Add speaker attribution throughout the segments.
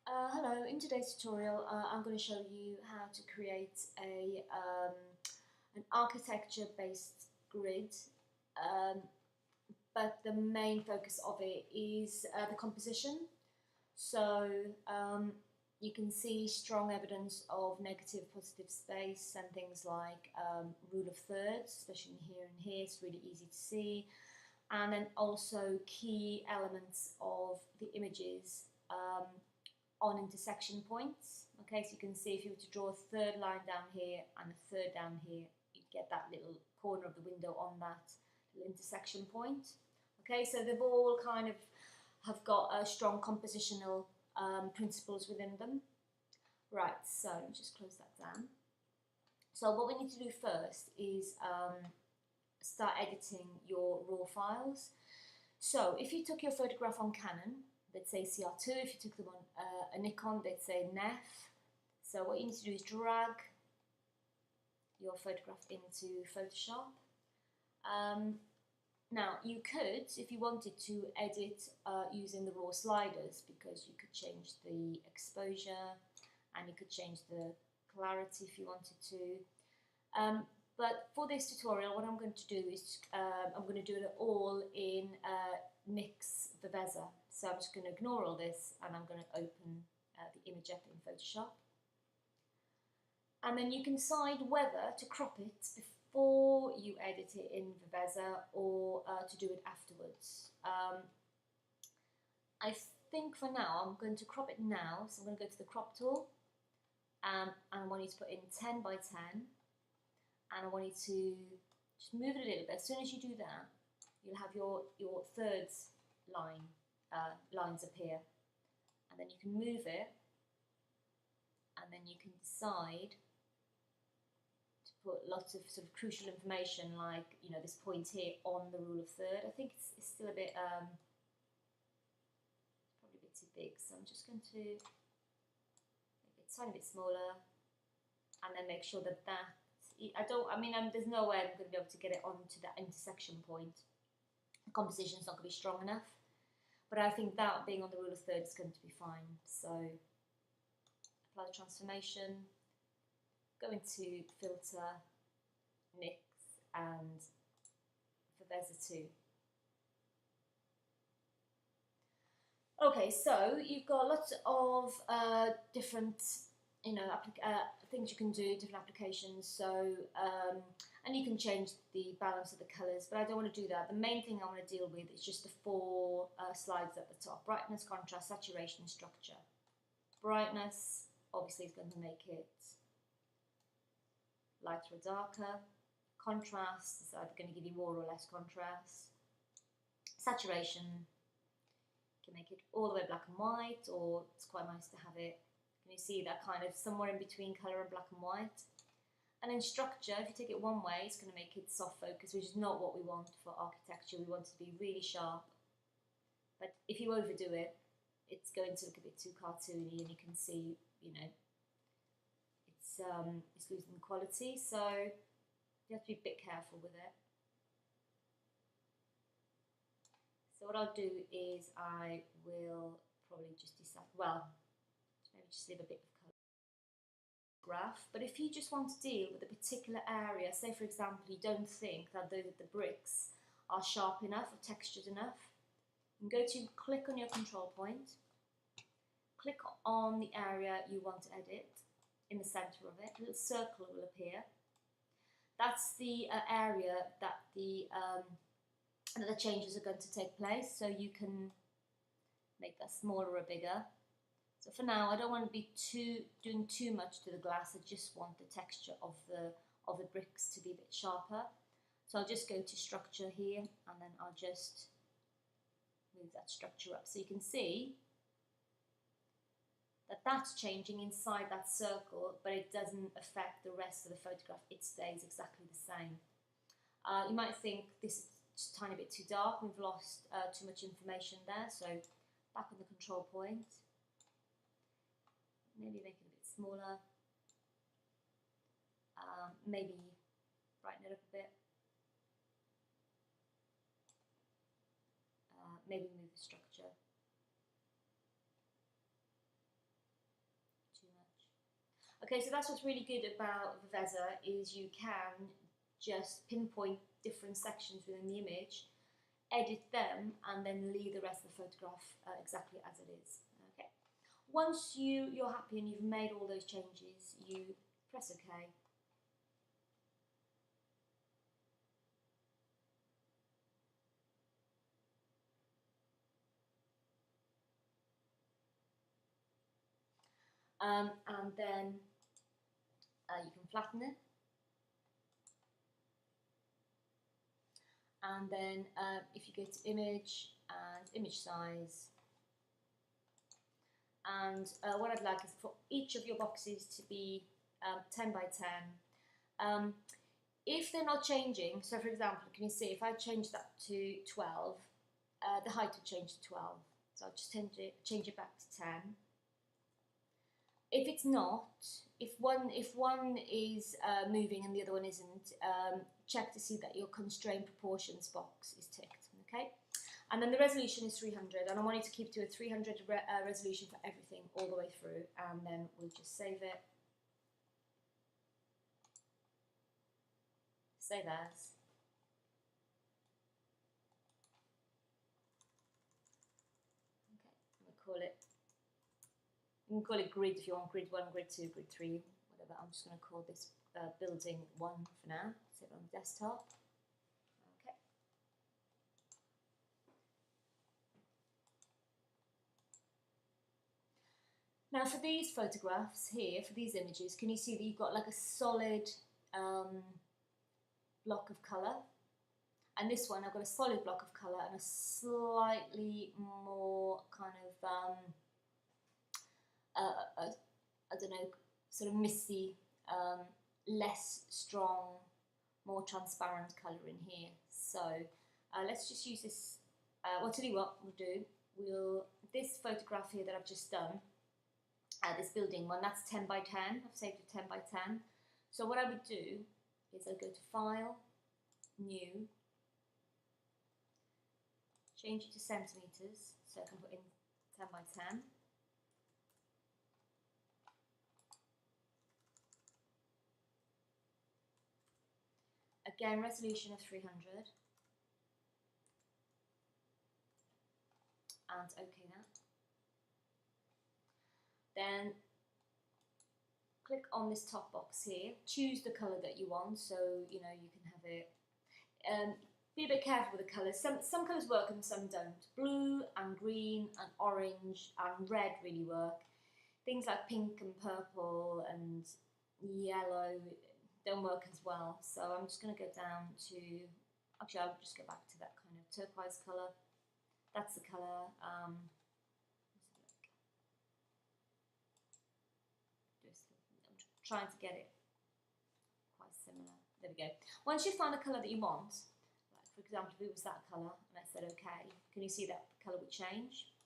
Speaker 1: Hello, in today's tutorial I'm going to show you how to create an architecture-based grid, um, but the main focus of it is the composition. So you can see strong evidence of negative positive space and things like rule of thirds, especially in here and here. It's really easy to see. And then also key elements of the images on intersection points. Okay, so you can see if you were to draw a third line down here and a third down here, you'd get that little corner of the window on that little intersection point. Okay, so they've all kind of have got strong compositional principles within them. Right, so let me just close that down. So what we need to do first is start editing your raw files. So if you took your photograph on Canon, they'd say CR2. If you took them on a Nikon, they'd say NEF. So what you need to do is drag your photograph into Photoshop. Now you could, if you wanted to, edit using the raw sliders, because you could change the exposure and you could change the clarity if you wanted to. But for this tutorial, what I'm going to do is I'm going to do it all in Nix Viveza. So I'm just going to ignore all this and I'm going to open the image up in Photoshop. And then you can decide whether to crop it before you edit it in Viveza or to do it afterwards. I think for now I'm going to crop it now, so I'm going to go to the crop tool and I want you to put in 10 by 10. And I want you to just move it a little bit. As soon as you do that, you'll have your thirds lines appear. And then you can move it, and then you can decide to put lots of sort of crucial information, like, you know, this point here on the rule of third. I think it's still a bit, probably a bit too big, so I'm just going to make it a tiny bit smaller, and then make sure that there's no way I'm going to be able to get it onto that intersection point. The composition's not going to be strong enough. But I think that being on the rule of third is going to be fine. So apply the transformation, go into filter, Nix, and Viveza 2. Okay, so you've got lots of different things you can do, different applications. So, and you can change the balance of the colours, but I don't want to do that. The main thing I want to deal with is just the four slides at the top: brightness, contrast, saturation, structure. Brightness obviously is going to make it lighter or darker. Contrast is either going to give you more or less contrast. Saturation can make it all the way black and white, or it's quite nice to have it. Can you see that kind of somewhere in between colour and black and white? And then structure, if you take it one way, it's going to make it soft focus, which is not what we want for architecture. We want it to be really sharp. But if you overdo it, it's going to look a bit too cartoony, and you can see, you know, it's losing quality. So you have to be a bit careful with it. So what I'll do is I will probably just decide, well, maybe just leave a bit of colour graph. But if you just want to deal with a particular area, say for example you don't think that the bricks are sharp enough or textured enough, you can go to click on your control point, click on the area you want to edit in the centre of it, a little circle will appear. That's the area that the changes are going to take place, so you can make that smaller or bigger. So for now, I don't want to be doing too much to the glass. I just want the texture of the bricks to be a bit sharper. So I'll just go to structure here, and then I'll just move that structure up. So you can see that that's changing inside that circle, but it doesn't affect the rest of the photograph. It stays exactly the same. You might think this is just a tiny bit too dark. We've lost too much information there. So back on the control point. Maybe make it a bit smaller, maybe brighten it up a bit, maybe move the structure. Okay, so that's what's really good about Viveza, is you can just pinpoint different sections within the image, edit them, and then leave the rest of the photograph exactly as it is. Okay. Once you're happy and you've made all those changes, you press OK. And then you can flatten it. And then if you go to image and image size, and what I'd like is for each of your boxes to be 10 by 10. If they're not changing, so for example, can you see if I change that to 12, the height will change to 12. So I'll just change it back to 10. If it's not, if one is moving and the other one isn't, check to see that your constraint proportions box is ticked. Okay, and then the resolution is 300, and I want you to keep to a 300 resolution for everything all the way through, and then we'll just save it. Save as. Okay, we'll call it. You can call it grid if you want, grid 1, grid 2, grid 3, whatever. I'm just going to call this building 1 for now. Save it on the desktop. Okay. Now for these photographs here, for these images, can you see that you've got like a solid block of colour? And this one, I've got a solid block of colour and a slightly more kind of I don't know, sort of misty, less strong, more transparent colour in here. So let's just use this. Well, tell you what we'll do. This photograph here that I've just done, this building one, that's 10 by 10. I've saved it 10 by 10. So what I would do is I'd go to File, New, change it to centimetres, so I can put in 10 by 10. Again, resolution of 300. And OK that. Then click on this top box here. Choose the colour that you want, so you know you can have it. Be a bit careful with the colours. Some colours work and some don't. Blue and green and orange and red really work. Things like pink and purple and yellow don't work as well. So I'm just going to go down to, actually I'll just go back to that kind of turquoise colour. That's the colour. I'm trying to get it quite similar. There we go. Once you find the colour that you want, like for example, if it was that colour and I said OK, can you see that the colour would change?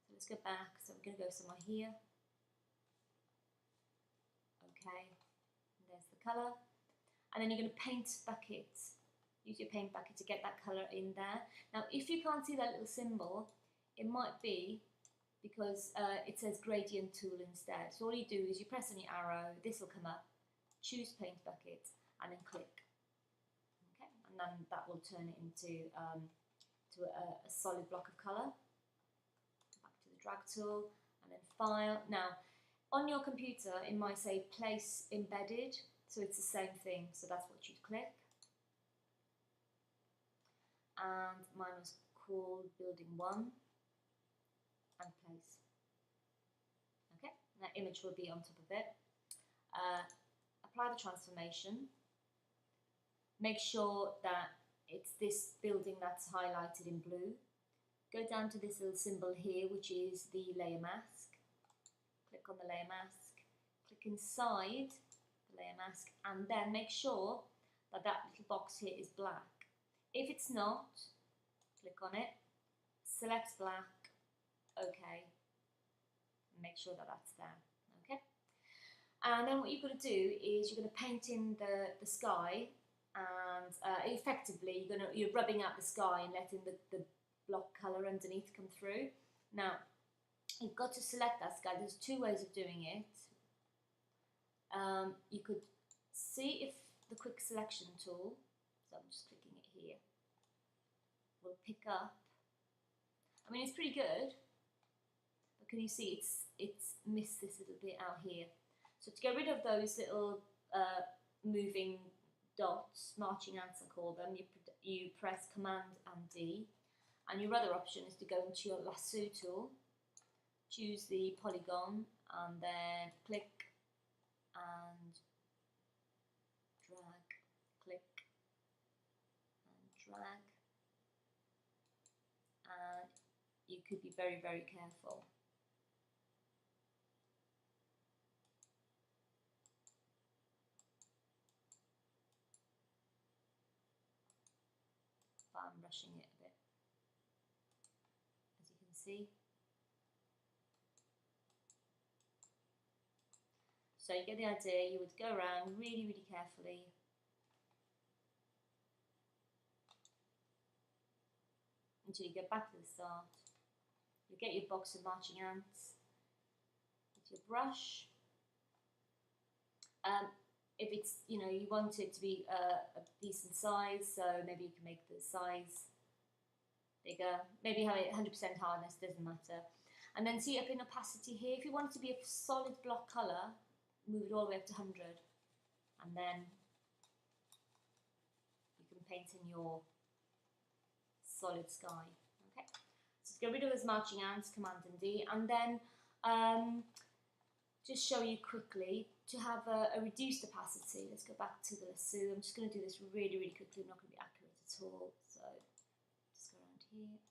Speaker 1: So let's go back. So we're going to go somewhere here. OK. There's the colour, and then you're going to paint bucket. Use your paint bucket to get that colour in there. Now if you can't see that little symbol, it might be because it says gradient tool instead. So all you do is you press on your arrow, this will come up, choose paint bucket, and then click. Okay, and then that will turn it into a solid block of colour. Back to the drag tool, and then file. Now on your computer, it might say place embedded, so it's the same thing, so that's what you'd click. And mine was called building 1 and place. Okay, that image will be on top of it. Apply the transformation. Make sure that it's this building that's highlighted in blue. Go down to this little symbol here, which is the layer mask. Click on the layer mask, click inside the layer mask, and then make sure that that little box here is black. If it's not, click on it, select black, OK, and make sure that that's there. Okay, and then what you're going to do is you're going to paint in the sky, and effectively you're rubbing out the sky and letting the block colour underneath come through. Now you've got to select that sky. There's two ways of doing it. you could see if the quick selection tool, so I'm just clicking it here, will pick up. I mean, it's pretty good, but can you see it's missed this little bit out here. So to get rid of those little moving dots, marching ants I call them, you press Command and D, and your other option is to go into your lasso tool, choose the polygon, and then click and drag, click and drag, and you could be very, very careful. But I'm rushing it a bit, as you can see. So you get the idea, you would go around really, really carefully. Until you get back to the start. You get your box of marching ants with your brush. If it's, you know, you want it to be a decent size, so maybe you can make the size bigger. Maybe have it 100% hardness, doesn't matter. And then see up in opacity here, if you want it to be a solid block colour, move it all the way up to 100, and then you can paint in your solid sky. Okay, so get rid of those marching ants, Command and D, and then just show you quickly to have a reduced opacity. Let's go back to the lasso. I'm just going to do this really, really quickly. I'm not going to be accurate at all, so just go around here.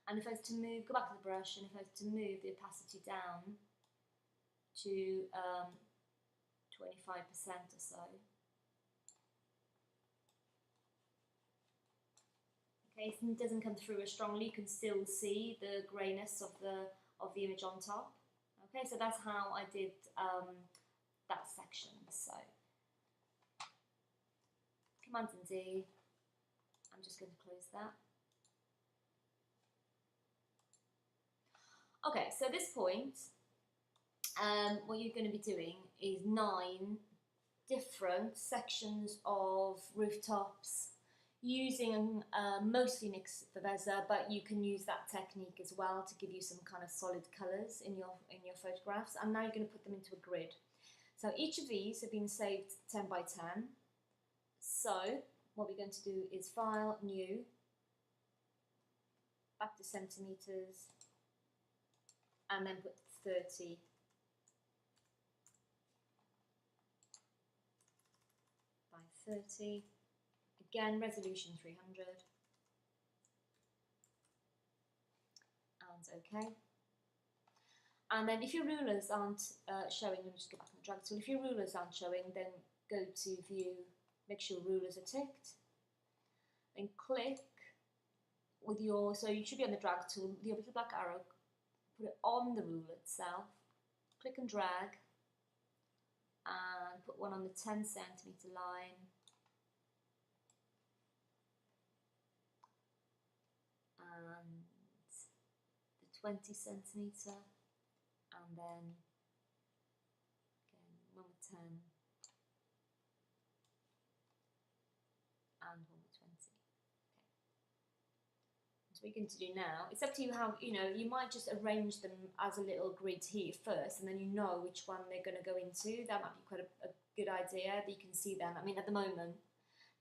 Speaker 1: And if I was to move, go back to the brush, and if I was to move the opacity down to 25% or so. Okay, so it doesn't come through as strongly. You can still see the greyness of the image on top. Okay, so that's how I did that section. So Command and D. I'm just going to close that. Okay, so at this point, what you're going to be doing is 9 different sections of rooftops using mostly NYX Veveza, but you can use that technique as well to give you some kind of solid colours in your photographs. And now you're going to put them into a grid. So each of these have been saved 10 by 10. So what we're going to do is File, New, back to centimetres, and then put 30 by 30. Again, resolution 300. And OK. And then if your rulers aren't showing, let me just go back on the drag tool. If your rulers aren't showing, then go to View, make sure rulers are ticked. Then click with your, so you should be on the drag tool, the little black arrow, put it on the ruler itself, click and drag, and put one on the 10 centimetre line, and the 20 centimetre, and then again one with 10, and one with 20. What you're going to do now, it's up to you how, you know, you might just arrange them as a little grid here first, and then you know which one they're going to go into. That might be quite a good idea, that you can see them. I mean, at the moment,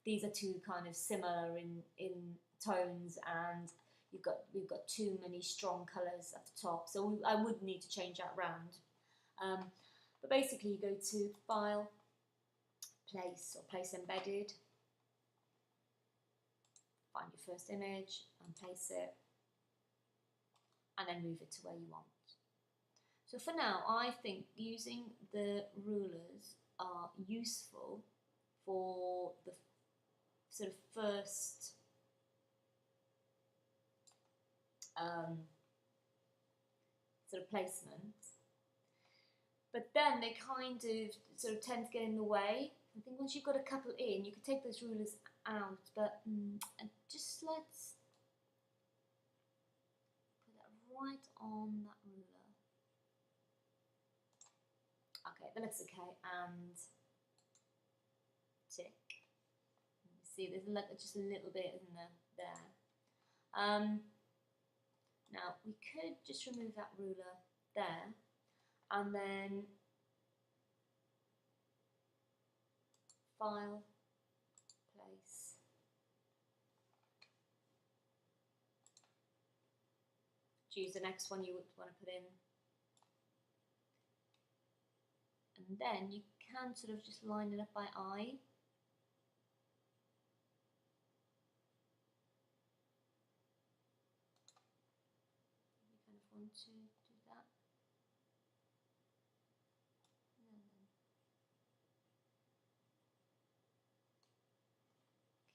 Speaker 1: these are two kind of similar in tones, and we've got too many strong colours at the top, so I would need to change that round. But basically, you go to File, Place, or Place Embedded, find your first image and place it, and then move it to where you want. So for now, I think using the rulers are useful for the sort of first sort of placement, but then they kind of sort of tend to get in the way. I think once you've got a couple in, you could take those rulers out, but just let's right on that ruler. Okay, that looks okay, and tick. You see, there's just a little bit in there. Now we could just remove that ruler there, and then File, Place. Choose the next one you would want to put in. And then you can sort of just line it up by eye. You kind of want to do that.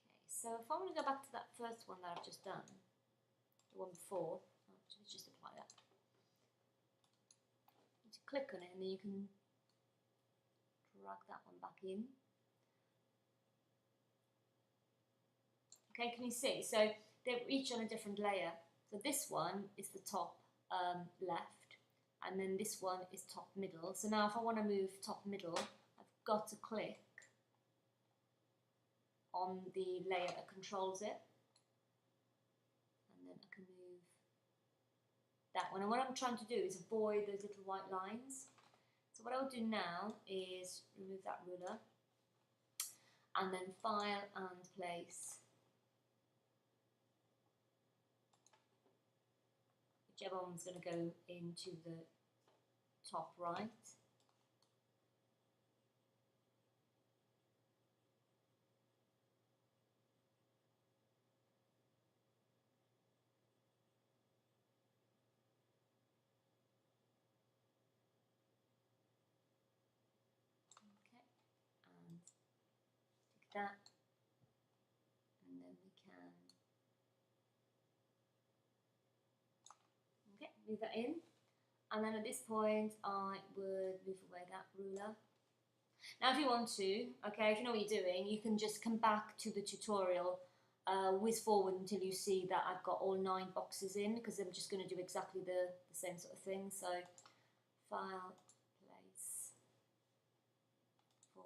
Speaker 1: Okay, so if I want to go back to that first one that I've just done, the one before, let's just apply that. You just click on it and then you can drag that one back in. Okay, can you see? So they're each on a different layer. So this one is the top left, and then this one is top middle. So now if I want to move top middle, I've got to click on the layer that controls it, and then I can move that one. And what I'm trying to do is avoid those little white lines. So what I'll do now is remove that ruler, and then File and Place. Whichever one's going to go into the top right. Okay, and take that, and then we can move that in. And then at this point, I would move away that ruler. Now, if you want to, okay, if you know what you're doing, you can just come back to the tutorial, whiz forward until you see that I've got all 9 boxes in, because I'm just going to do exactly the same sort of thing. So, File, Place, 4.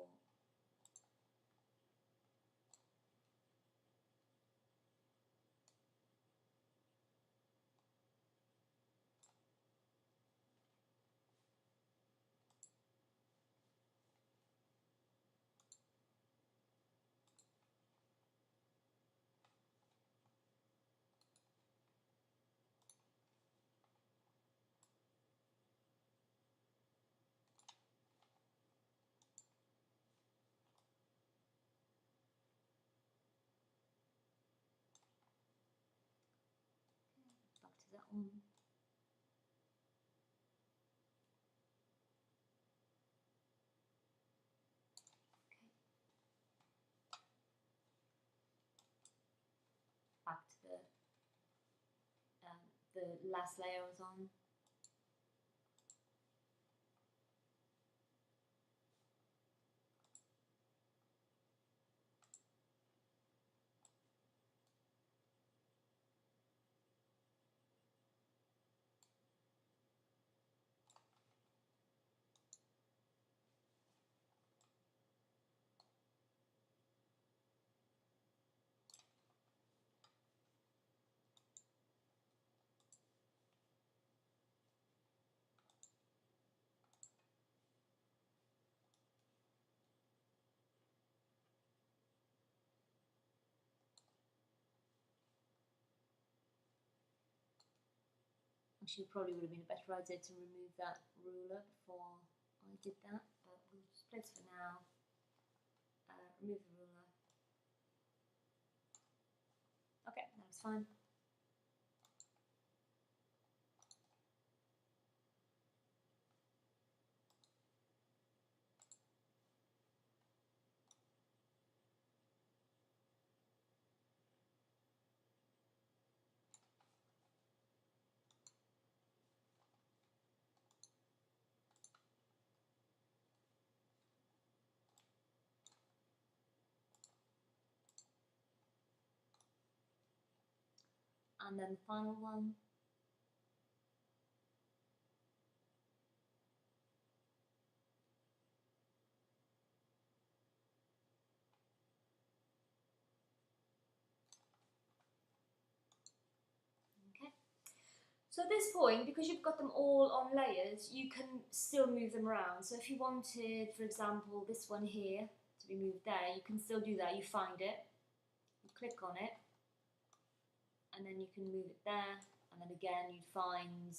Speaker 1: Back to that one. Back to the last layer I was on. Actually, probably would have been a better idea to remove that ruler before I did that, but we'll just place for now. Remove the ruler. Okay, that was fine. And then the final one. So at this point, because you've got them all on layers, you can still move them around. So if you wanted, for example, this one here to be moved there, you can still do that. You find it, you click on it, and then you can move it there, and then again you'd find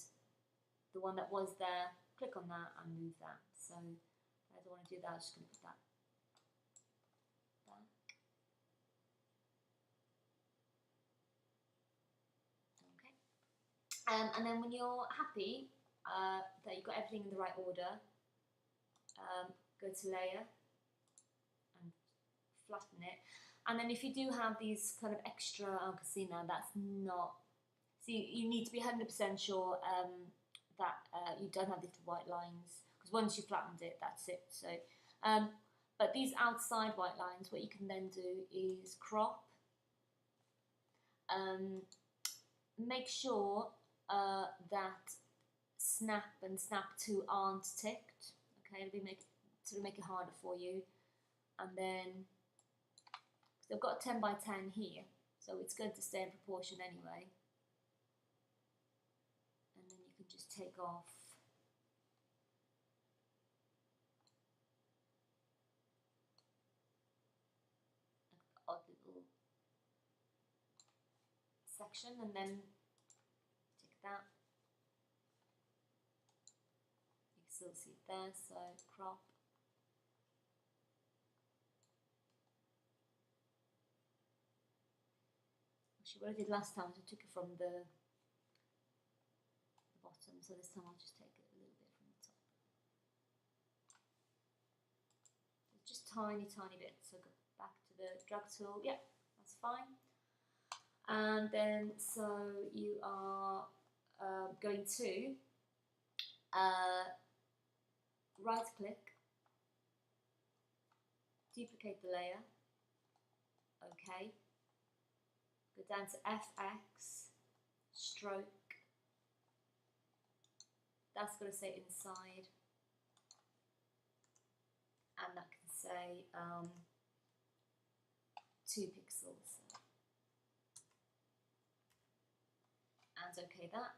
Speaker 1: the one that was there, click on that and move that. So if I don't want to do that, I'm just going to put that there. Okay. And then when you're happy that you've got everything in the right order, go to layer and flatten it. And then if you do have these kind of extra Alcacina, that's not, so you need to be 100% sure that you don't have little white lines, because once you flattened it, that's it. So, but these outside white lines, what you can then do is crop. Make sure that snap and snap to aren't ticked. Okay, it'll make it harder for you. And then I've got a 10 by 10 here, so it's going to stay in proportion anyway. And then you can just take off an odd little section, and then take that. You can still see it there, so crop. Actually, what I did last time was I took it from the bottom, so this time I'll just take it a little bit from the top. Just tiny bits. So go back to the drag tool. Yeah, that's fine. And then so you are going to right click, duplicate the layer. Okay. Go down to FX, stroke. That's going to say inside, and that can say 2 pixels. And OK that.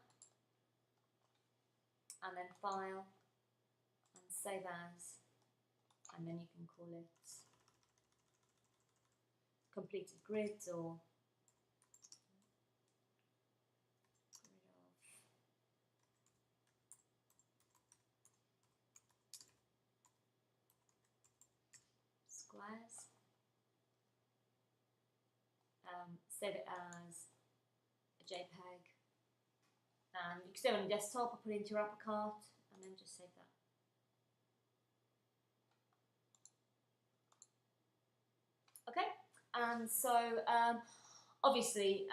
Speaker 1: And then File, and Save As, and then you can call it Completed Grid or squares. Save it as a JPEG, and you can save it on your desktop or put it into your Apple Cart, and then just save that. Okay, and so obviously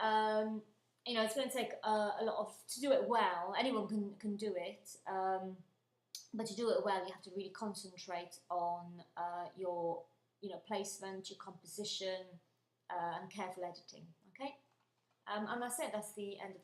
Speaker 1: you know, it's going to take a lot of, to do it well. Anyone can do it, but to do it well, you have to really concentrate on your placement, your composition, and careful editing. Okay, and that's it. That's the end of the